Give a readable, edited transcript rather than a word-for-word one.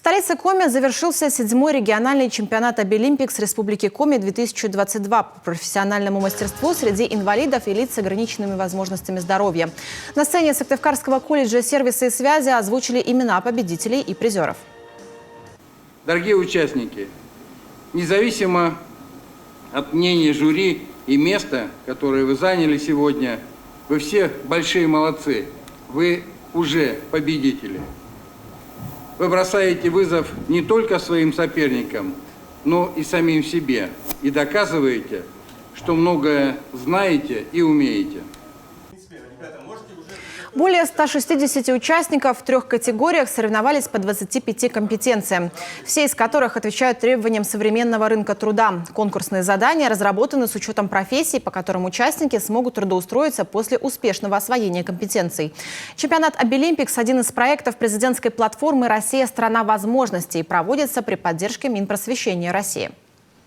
столице Коми завершился 7-й региональный чемпионат Обилимпикс Республики Коми-2022 по профессиональному мастерству среди инвалидов и лиц с ограниченными возможностями здоровья. На сцене Сыктывкарского колледжа сервиса и связи озвучили имена победителей и призеров. Дорогие участники, независимо от мнения жюри и места, которое вы заняли сегодня, вы все большие молодцы, вы уже победители. Вы бросаете вызов не только своим соперникам, но и самим себе. И доказываете, что многое знаете и умеете. Более 160 участников в 3 категориях соревновались по 25 компетенциям, все из которых отвечают требованиям современного рынка труда. Конкурсные задания разработаны с учетом профессий, по которым участники смогут трудоустроиться после успешного освоения компетенций. Чемпионат Обилимпикс – один из проектов президентской платформы «Россия – страна возможностей» и проводится при поддержке Минпросвещения России.